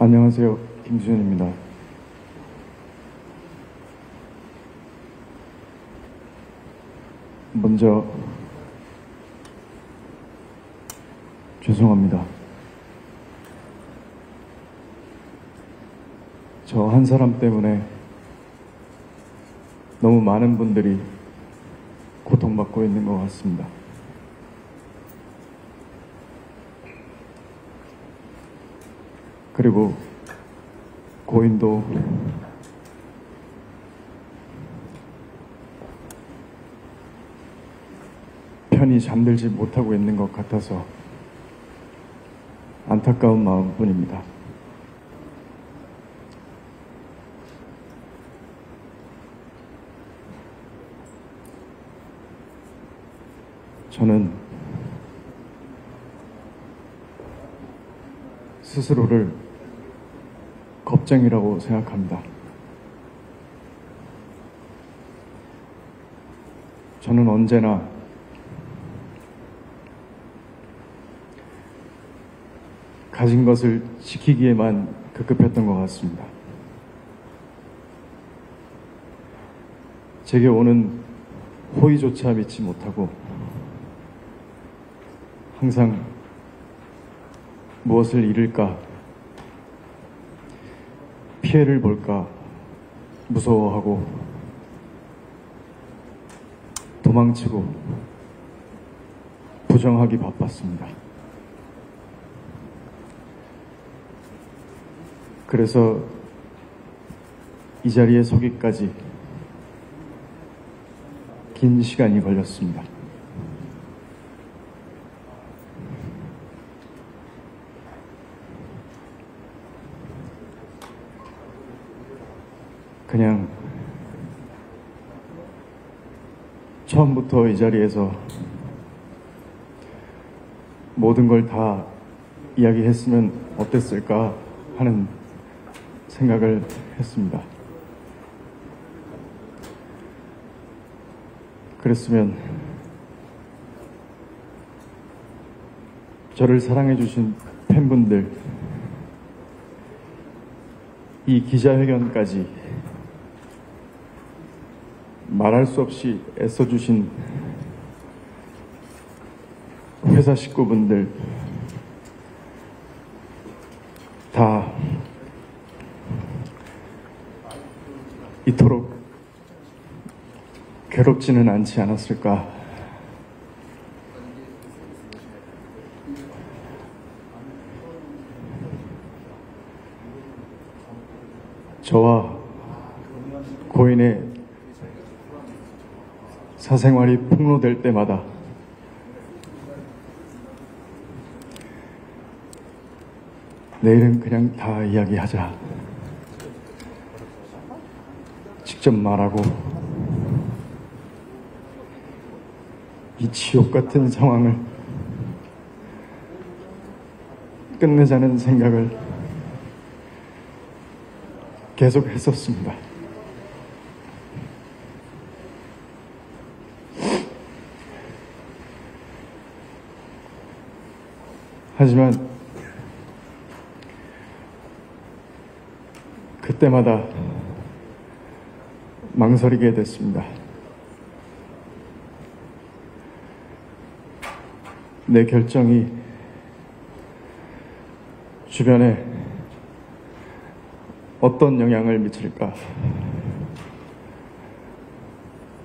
안녕하세요. 김수현입니다. 먼저 죄송합니다. 저 한 사람 때문에 너무 많은 분들이 고통받고 있는 것 같습니다. 그리고 고인도 편히 잠들지 못하고 있는 것 같아서 안타까운 마음뿐입니다. 저는 스스로를 겁쟁이라고 생각합니다. 저는 언제나 가진 것을 지키기에만 급급했던 것 같습니다. 제게 오는 호의조차 믿지 못하고 항상 무엇을 잃을까, 피해를 볼까 무서워하고 도망치고 부정하기 바빴습니다. 그래서 이 자리에 서기까지 긴 시간이 걸렸습니다. 그냥 처음부터 이 자리에서 모든 걸 다 이야기했으면 어땠을까 하는 생각을 했습니다. 그랬으면 저를 사랑해주신 팬분들, 이 기자회견까지 말할 수 없이 애써주신 회사 식구분들 다 이토록 괴롭지는 않지 않았을까. 저와 고인의 사생활이 폭로될 때마다 내일은 그냥 다 이야기하자, 직접 말하고 이 지옥 같은 상황을 끝내자는 생각을 계속 했었습니다. 하지만 그때마다 망설이게 됐습니다. 내 결정이 주변에 어떤 영향을 미칠까?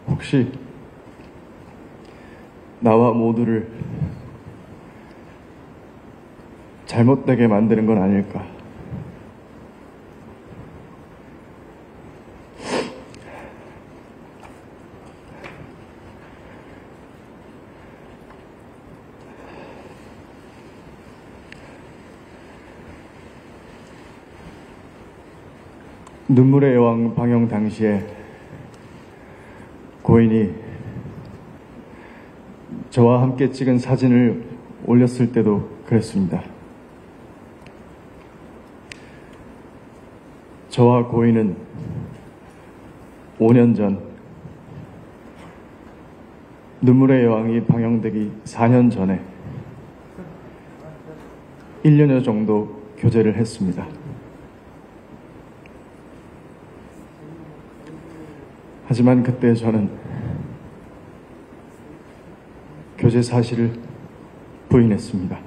혹시 나와 모두를 잘못되게 만드는 건 아닐까? 눈물의 여왕 방영 당시에 고인이 저와 함께 찍은 사진을 올렸을 때도 그랬습니다. 저와 고인은 5년 전, 눈물의 여왕이 방영되기 4년 전에 1년여 정도 교제를 했습니다. 하지만 그때 저는 교제 사실을 부인했습니다.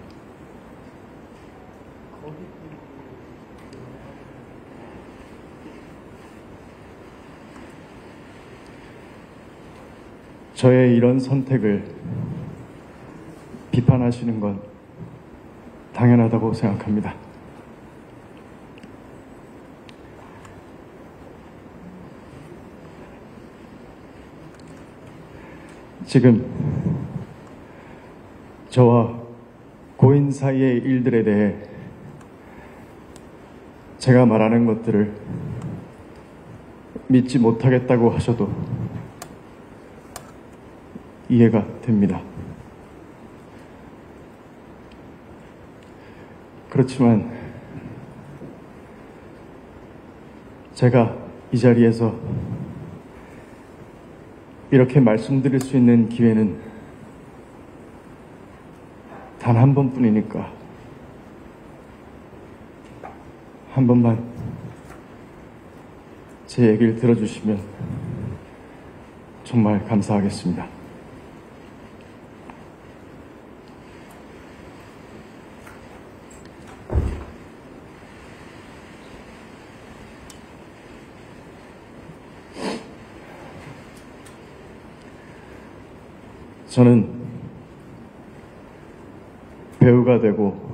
저의 이런 선택을 비판하시는 건 당연하다고 생각합니다. 지금 저와 고인 사이의 일들에 대해 제가 말하는 것들을 믿지 못하겠다고 하셔도 이해가 됩니다. 그렇지만 제가 이 자리에서 이렇게 말씀드릴 수 있는 기회는 단 한 번뿐이니까 한 번만 제 얘기를 들어주시면 정말 감사하겠습니다. 저는 배우가 되고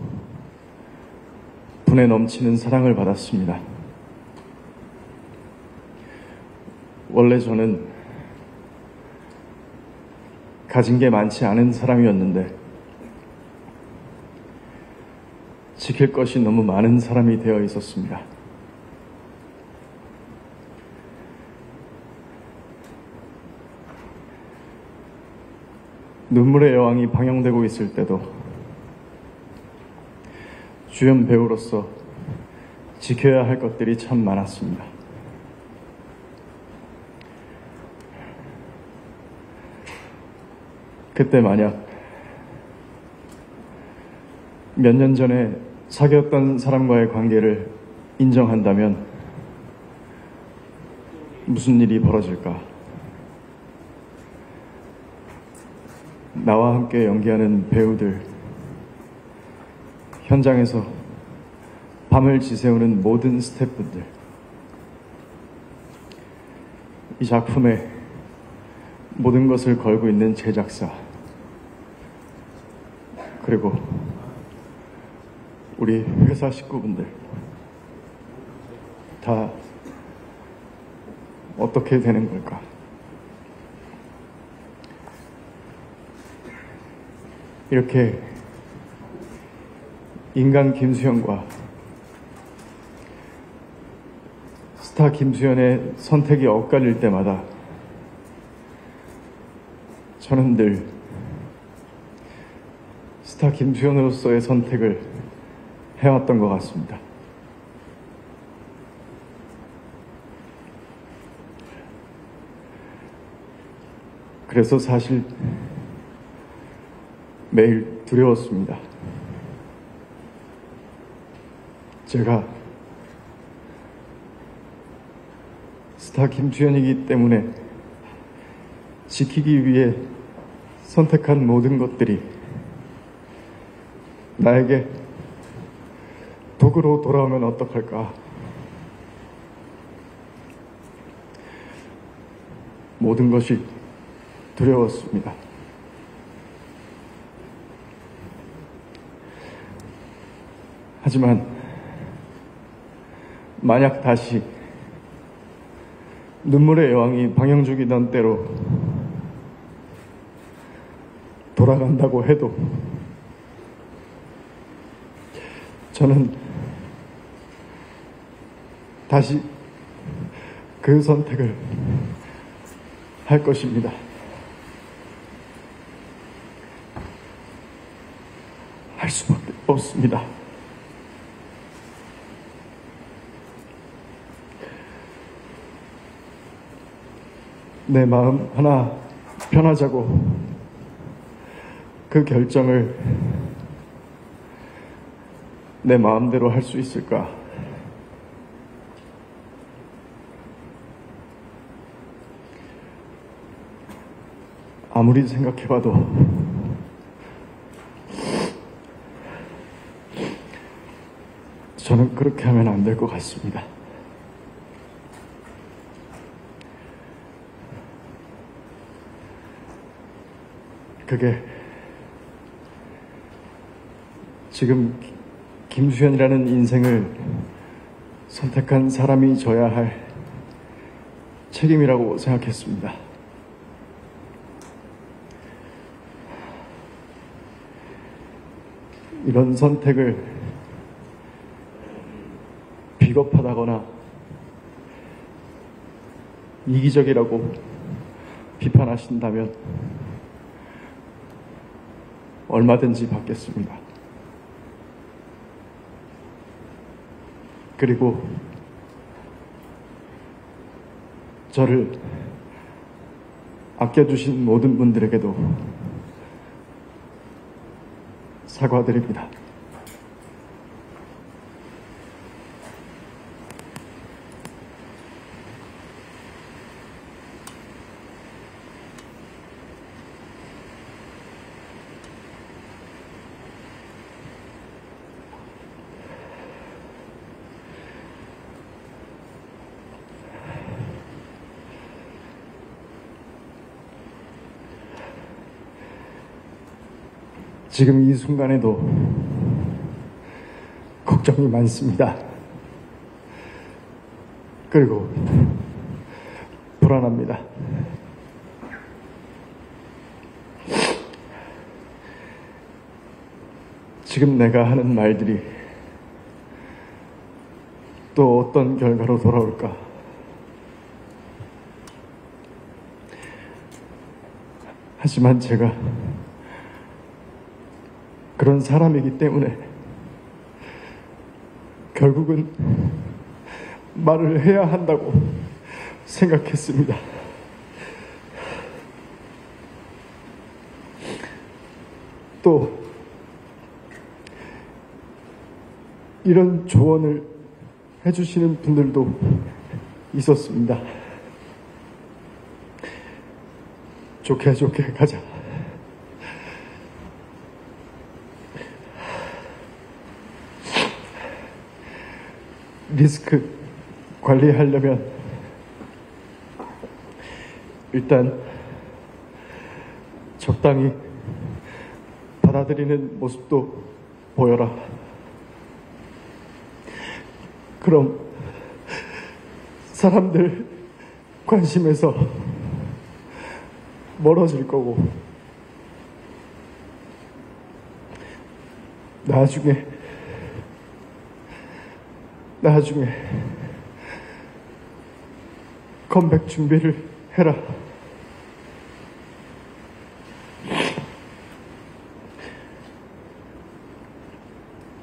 분에 넘치는 사랑을 받았습니다. 원래 저는 가진 게 많지 않은 사람이었는데 지킬 것이 너무 많은 사람이 되어 있었습니다. 눈물의 여왕이 방영되고 있을 때도 주연 배우로서 지켜야 할 것들이 참 많았습니다. 그때 만약 몇 년 전에 사귀었던 사람과의 관계를 인정한다면 무슨 일이 벌어질까? 나와 함께 연기하는 배우들, 현장에서 밤을 지새우는 모든 스태프분들, 이 작품에 모든 것을 걸고 있는 제작사, 그리고 우리 회사 식구분들 다 어떻게 되는 걸까? 이렇게 인간 김수현과 스타 김수현의 선택이 엇갈릴 때마다 저는 늘 스타 김수현으로서의 선택을 해왔던 것 같습니다. 그래서 사실 매일 두려웠습니다. 제가 스타 김수현이기 때문에 지키기 위해 선택한 모든 것들이 나에게 독으로 돌아오면 어떡할까? 모든 것이 두려웠습니다. 하지만 만약 다시 눈물의 여왕이 방영중이던 때로 돌아간다고 해도 저는 다시 그 선택을 할 것입니다. 할 수밖에 없습니다. 내 마음 하나 편하자고 그 결정을 내 마음대로 할 수 있을까? 아무리 생각해봐도 저는 그렇게 하면 안 될 것 같습니다. 그게 지금 김수현이라는 인생을 선택한 사람이 져야 할 책임이라고 생각했습니다. 이런 선택을 비겁하다거나 이기적이라고 비판하신다면 얼마든지 받겠습니다. 그리고 저를 아껴주신 모든 분들에게도 사과드립니다. 지금 이 순간에도 걱정이 많습니다. 그리고 불안합니다. 지금 내가 하는 말들이 또 어떤 결과로 돌아올까? 하지만 제가 그런 사람이기 때문에 결국은 말을 해야 한다고 생각했습니다. 또 이런 조언을 해주시는 분들도 있었습니다. 좋게 좋게 가자. 리스크 관리하려면 일단 적당히 받아들이는 모습도 보여라. 그럼 사람들 관심에서 멀어질 거고 나중에 컴백 준비를 해라.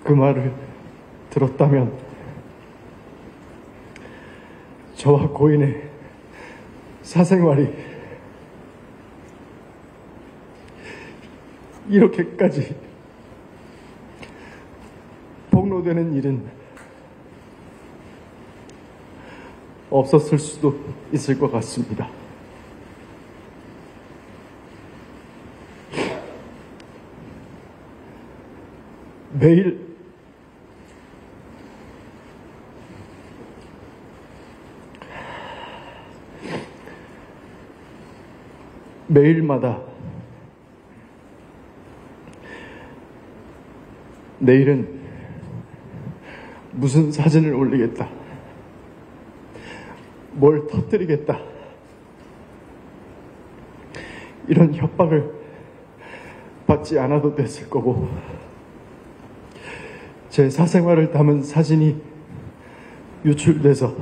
그 말을 들었다면 저와 고인의 사생활이 이렇게까지 폭로되는 일은 없었을 수도 있을 것 같습니다. 매일마다 내일은 무슨 사진을 올리겠다, 뭘 터뜨리겠다, 이런 협박을 받지 않아도 됐을 거고, 제 사생활을 담은 사진이 유출돼서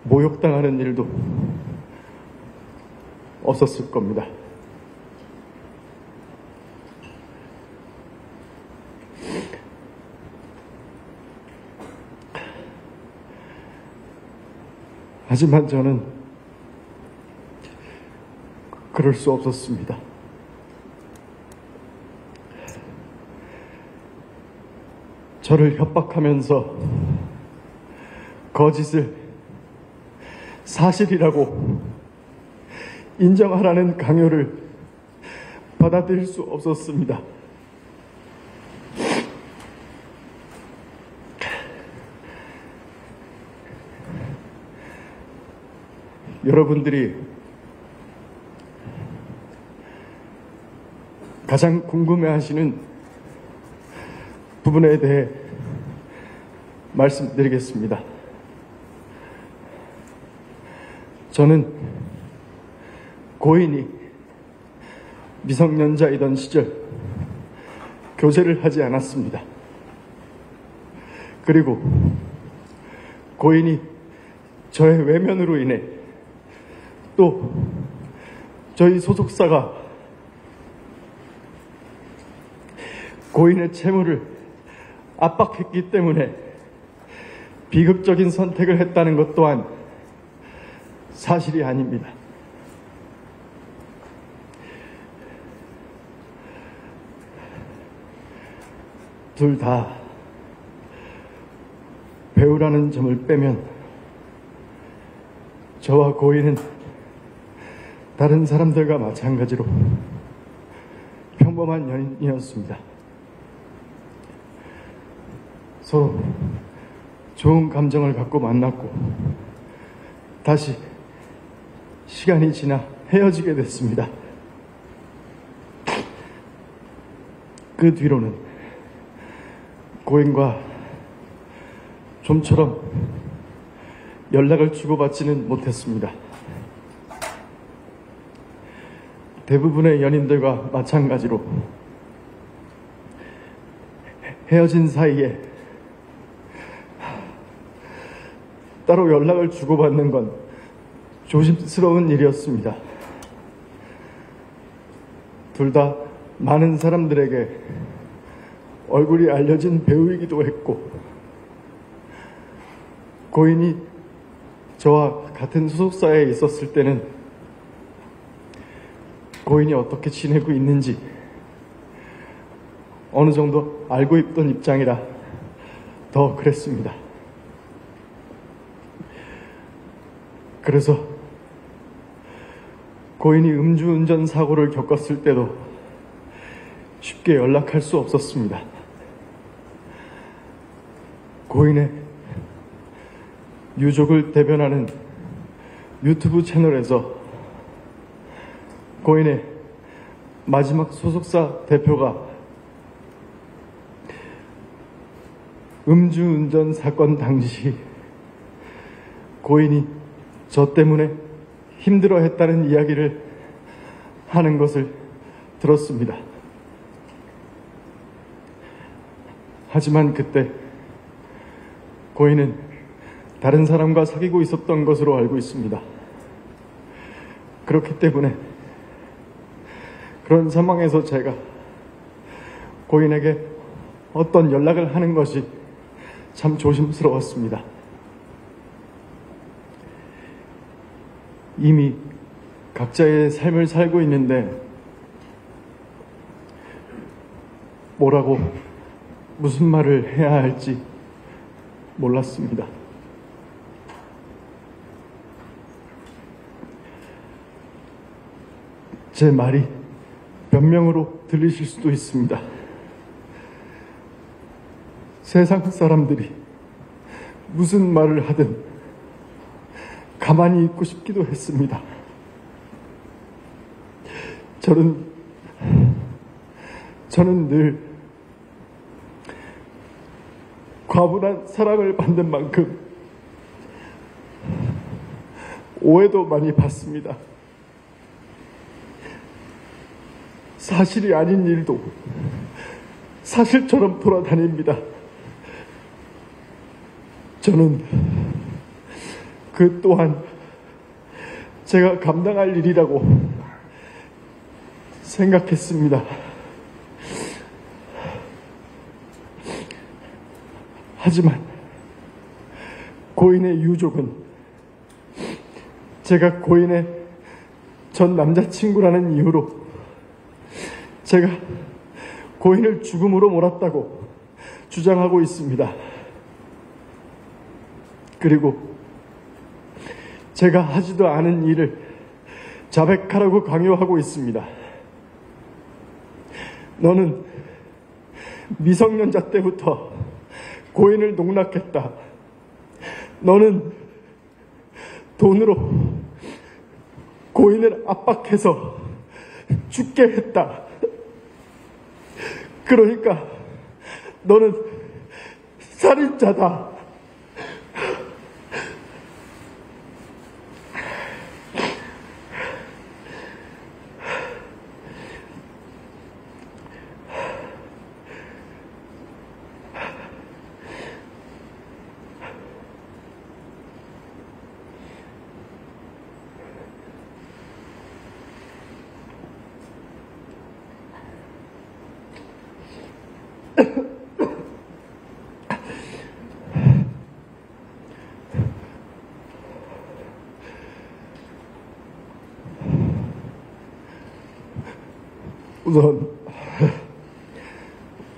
모욕당하는 일도 없었을 겁니다. 하지만 저는 그럴 수 없었습니다. 저를 협박하면서 거짓을 사실이라고 인정하라는 강요를 받아들일 수 없었습니다. 여러분들이 가장 궁금해하시는 부분에 대해 말씀드리겠습니다. 저는 고인이 미성년자이던 시절 교제를 하지 않았습니다. 그리고 고인이 저의 외면으로 인해 또 저희 소속사가 고인의 채무를 압박했기 때문에 비극적인 선택을 했다는 것 또한 사실이 아닙니다. 둘 다 배우라는 점을 빼면 저와 고인은 다른 사람들과 마찬가지로 평범한 연인이었습니다. 서로 좋은 감정을 갖고 만났고 다시 시간이 지나 헤어지게 됐습니다. 그 뒤로는 고인과 좀처럼 연락을 주고받지는 못했습니다. 대부분의 연인들과 마찬가지로 헤어진 사이에 따로 연락을 주고받는 건 조심스러운 일이었습니다. 둘 다 많은 사람들에게 얼굴이 알려진 배우이기도 했고, 고인이 저와 같은 소속사에 있었을 때는 고인이 어떻게 지내고 있는지 어느 정도 알고 있던 입장이라 더 그랬습니다. 그래서 고인이 음주운전 사고를 겪었을 때도 쉽게 연락할 수 없었습니다. 고인의 유족을 대변하는 유튜브 채널에서 고인의 마지막 소속사 대표가 음주운전 사건 당시 고인이 저 때문에 힘들어했다는 이야기를 하는 것을 들었습니다. 하지만 그때 고인은 다른 사람과 사귀고 있었던 것으로 알고 있습니다. 그렇기 때문에 그런 상황에서 제가 고인에게 어떤 연락을 하는 것이 참 조심스러웠습니다. 이미 각자의 삶을 살고 있는데 뭐라고 무슨 말을 해야 할지 몰랐습니다. 제 말이 변명으로 들리실 수도 있습니다. 세상 사람들이 무슨 말을 하든 가만히 있고 싶기도 했습니다. 저는 늘 과분한 사랑을 받는 만큼 오해도 많이 받습니다. 사실이 아닌 일도 사실처럼 돌아다닙니다. 저는 그 또한 제가 감당할 일이라고 생각했습니다. 하지만 고인의 유족은 제가 고인의 전 남자친구라는 이유로 제가 고인을 죽음으로 몰았다고 주장하고 있습니다. 그리고 제가 하지도 않은 일을 자백하라고 강요하고 있습니다. 너는 미성년자 때부터 고인을 농락했다. 너는 돈으로 고인을 압박해서 죽게 했다. 그러니까 너는 살인자다.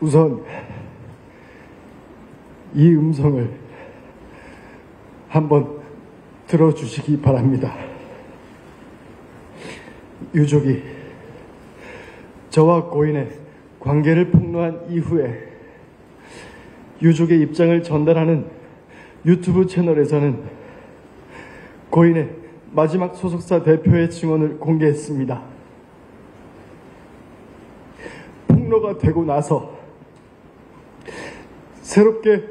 우선 이 음성을 한번 들어주시기 바랍니다. 유족이 저와 고인의 관계를 폭로한 이후에 유족의 입장을 전달하는 유튜브 채널에서는 고인의 마지막 소속사 대표의 증언을 공개했습니다. 폭로가 되고 나서 새롭게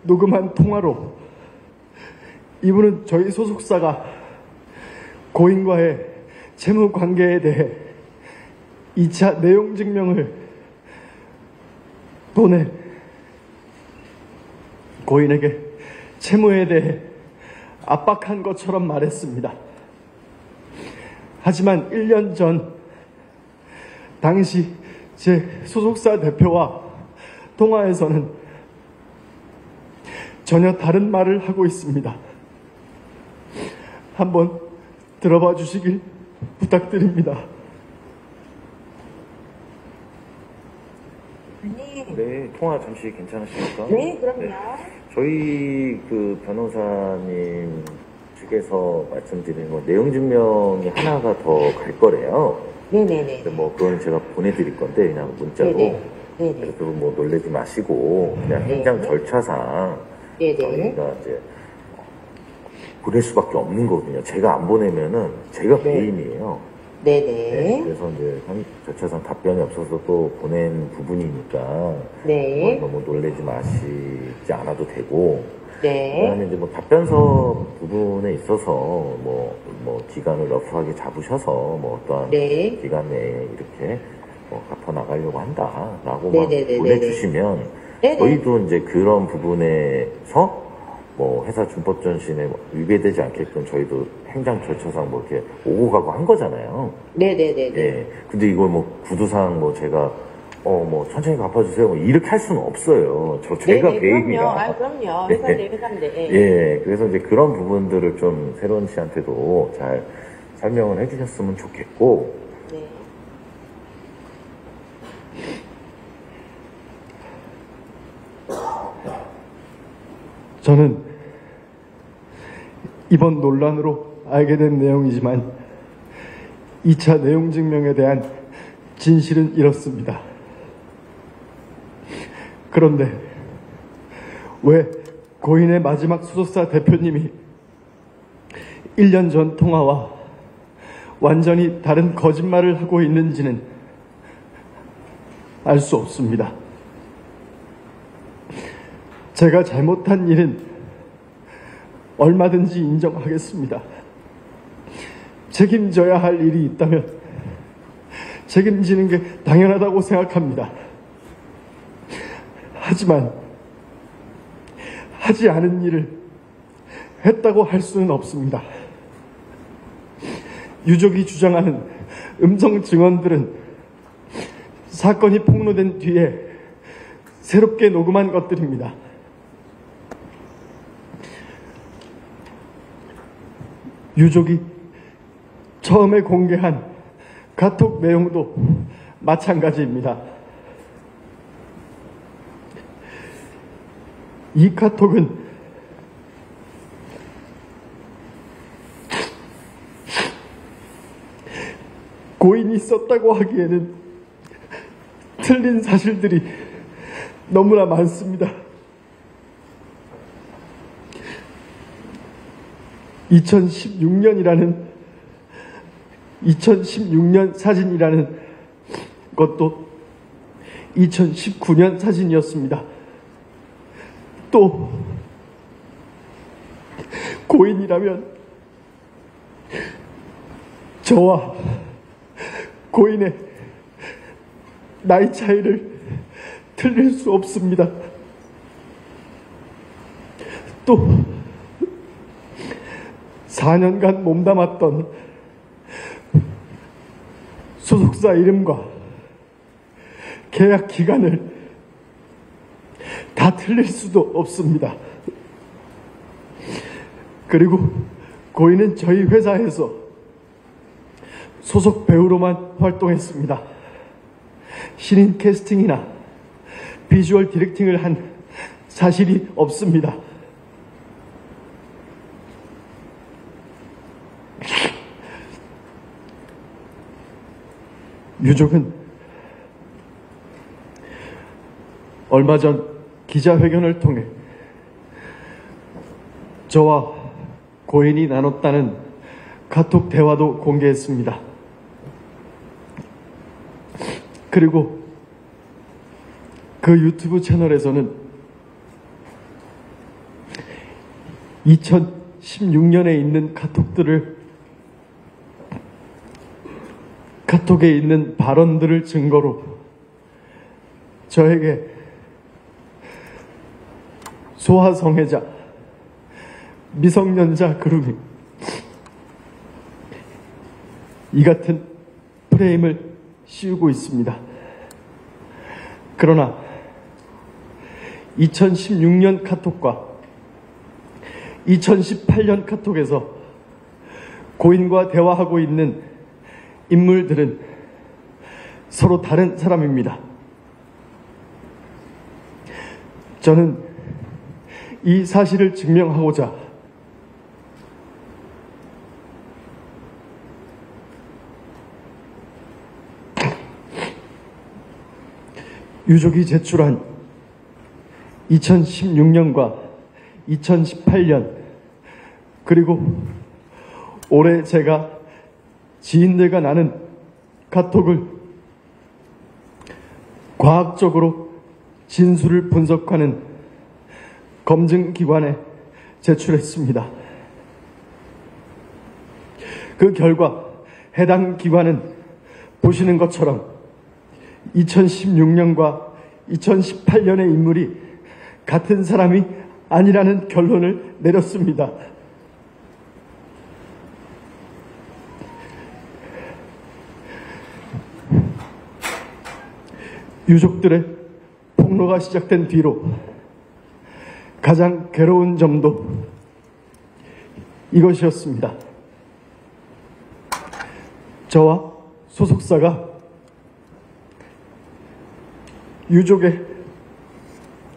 녹음한 통화로 이분은 저희 소속사가 고인과의 채무 관계에 대해 2차 내용 증명을 보내 고인에게 채무에 대해 압박한 것처럼 말했습니다. 하지만 1년 전 당시 제 소속사 대표와 통화에서는 전혀 다른 말을 하고 있습니다. 한번 들어봐 주시길 부탁드립니다. 네, 통화 잠시 괜찮으십니까? 네, 그럼요. 네. 저희 그 변호사님 측에서 말씀드린 건 내용 증명이 하나가 더 갈 거래요. 네네네. 뭐 그건 제가 보내드릴 건데 그냥 문자로. 네네. 네네. 그래서 뭐 놀라지 마시고 그냥 행정 절차상 네네. 저희가 이제 보낼 수밖에 없는 거거든요. 제가 안 보내면은 제가 네. 배임이에요. 네네. 네, 그래서 이제 절차상 답변이 없어서 또 보낸 부분이니까 네. 너무 놀라지 마시지 않아도 되고 네. 그다음에 이제 뭐 답변서 부분에 있어서 뭐 기간을 러프하게 잡으셔서 뭐 어떠한 네. 기간 내에 이렇게 갚아 나가려고 한다라고 네네네네네. 보내주시면 네네. 저희도 이제 그런 부분에서 뭐 회사 준법 전신에 위배되지 않게끔 저희도 행정 절차상 뭐 이렇게 오고 가고 한 거잖아요. 네네네네. 예. 근데 이걸 뭐 구두상 뭐 제가 뭐 천천히 갚아주세요 뭐 이렇게 할 수는 없어요. 제가 네네, 배임이라. 그럼요. 네. 회사인데, 회사인데. 예. 예. 그래서 이제 그런 부분들을 좀 새로운 씨한테도 잘 설명을 해주셨으면 좋겠고. 네. 저는 이번 논란으로 알게 된 내용이지만 2차 내용 증명에 대한 진실은 이렇습니다. 그런데 왜 고인의 마지막 소속사 대표님이 1년 전 통화와 완전히 다른 거짓말을 하고 있는지는 알 수 없습니다. 제가 잘못한 일은 얼마든지 인정하겠습니다. 책임져야 할 일이 있다면 책임지는 게 당연하다고 생각합니다. 하지만 하지 않은 일을 했다고 할 수는 없습니다. 유족이 주장하는 음성 증언들은 사건이 폭로된 뒤에 새롭게 녹음한 것들입니다. 유족이 처음에 공개한 카톡 내용도 마찬가지입니다. 이 카톡은 고인이 썼다고 하기에는 틀린 사실들이 너무나 많습니다. 2016년 사진이라는 것도 2019년 사진이었습니다. 또 고인이라면 저와 고인의 나이 차이를 틀릴 수 없습니다. 또 4년간 몸담았던 소속사 이름과 계약 기간을 다 틀릴 수도 없습니다. 그리고 고인은 저희 회사에서 소속 배우로만 활동했습니다. 신인 캐스팅이나 비주얼 디렉팅을 한 사실이 없습니다. 유족은 얼마 전 기자회견을 통해 저와 고인이 나눴다는 카톡 대화도 공개했습니다. 그리고 그 유튜브 채널에서는 2016년에 있는 카톡에 있는 발언들을 증거로 저에게 소아성애자, 미성년자 그루밍, 이 같은 프레임을 씌우고 있습니다. 그러나 2016년 카톡과 2018년 카톡에서 고인과 대화하고 있는 인물들은 서로 다른 사람입니다. 저는 이 사실을 증명하고자 유족이 제출한 2016년과 2018년 그리고 올해 제가 지인들과 나눈 카톡을 과학적으로 진술을 분석하는 검증기관에 제출했습니다. 그 결과 해당 기관은 보시는 것처럼 2016년과 2018년의 인물이 같은 사람이 아니라는 결론을 내렸습니다. 유족들의 폭로가 시작된 뒤로 가장 괴로운 점도 이것이었습니다. 저와 소속사가 유족의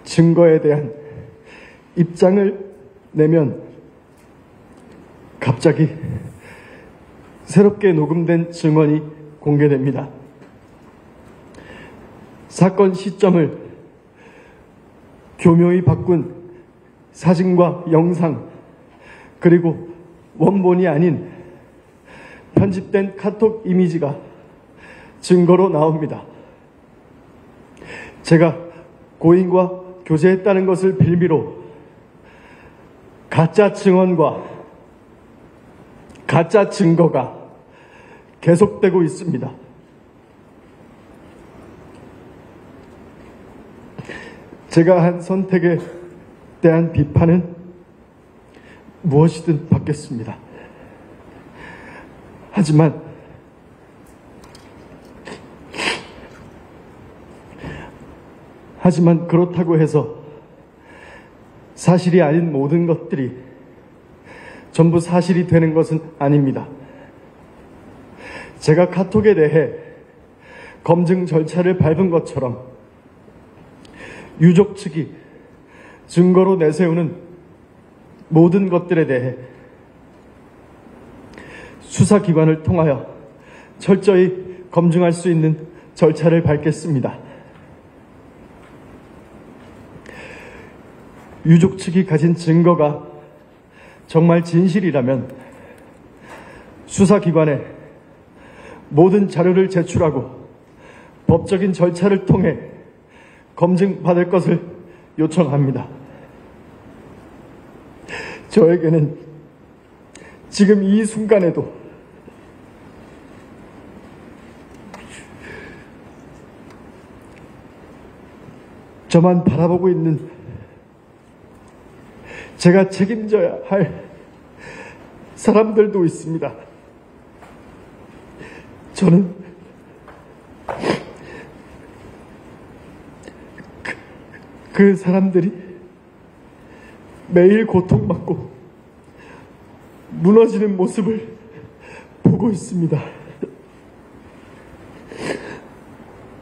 증거에 대한 입장을 내면 갑자기 새롭게 녹음된 증언이 공개됩니다. 사건 시점을 교묘히 바꾼 사진과 영상 그리고 원본이 아닌 편집된 카톡 이미지가 증거로 나옵니다. 제가 고인과 교제했다는 것을 빌미로 가짜 증언과 가짜 증거가 계속되고 있습니다. 제가 한 선택에 대한 비판은 무엇이든 받겠습니다. 하지만 그렇다고 해서 사실이 아닌 모든 것들이 전부 사실이 되는 것은 아닙니다. 제가 카톡에 대해 검증 절차를 밟은 것처럼 유족 측이 증거로 내세우는 모든 것들에 대해 수사기관을 통하여 철저히 검증할 수 있는 절차를 밟겠습니다. 유족 측이 가진 증거가 정말 진실이라면 수사기관에 모든 자료를 제출하고 법적인 절차를 통해 검증받을 것을 요청합니다. 저에게는 지금 이 순간에도 저만 바라보고 있는 제가 책임져야 할 사람들도 있습니다. 저는 그 사람들이 매일 고통받고 무너지는 모습을 보고 있습니다.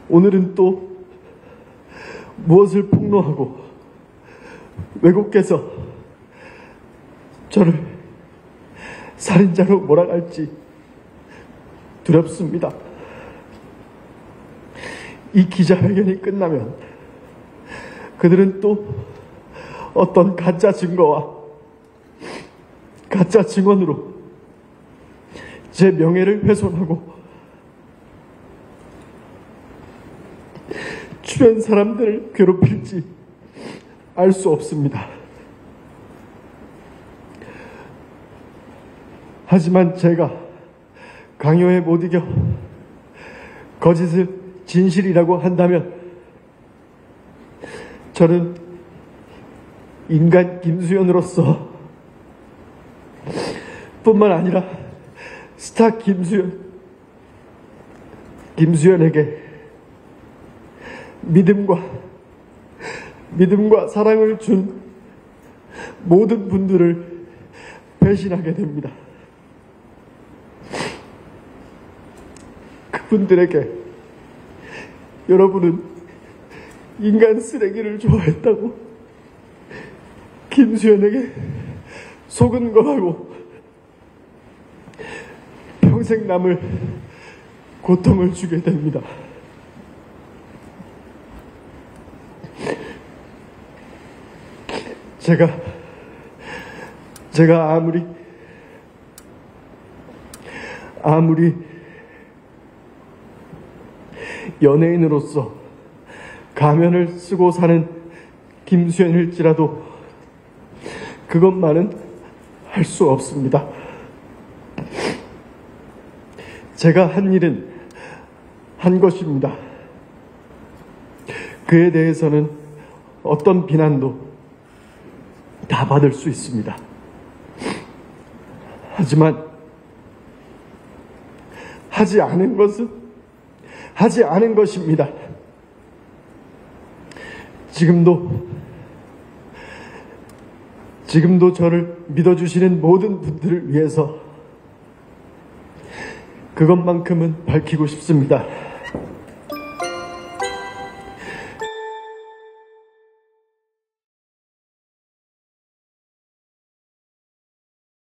오늘은 또 무엇을 폭로하고 외국께서 저를 살인자로 몰아갈지 두렵습니다. 이 기자회견이 끝나면 그들은 또 어떤 가짜 증거와 가짜 증언으로 제 명예를 훼손하고 주변 사람들을 괴롭힐지 알 수 없습니다. 하지만 제가 강요에 못 이겨 거짓을 진실이라고 한다면 저는 인간 김수현으로서 뿐만 아니라 스타 김수현에게 믿음과 사랑을 준 모든 분들을 배신하게 됩니다. 그분들에게 여러분은 인간 쓰레기를 좋아했다고 김수현에게 속은 거라고 평생 남을 고통을 주게 됩니다. 제가 아무리 연예인으로서 가면을 쓰고 사는 김수현일지라도 그것만은 할 수 없습니다. 제가 한 일은 한 것입니다. 그에 대해서는 어떤 비난도 다 받을 수 있습니다. 하지만 하지 않은 것은 하지 않은 것입니다. 지금도 저를 믿어주시는 모든 분들을 위해서 그것만큼은 밝히고 싶습니다.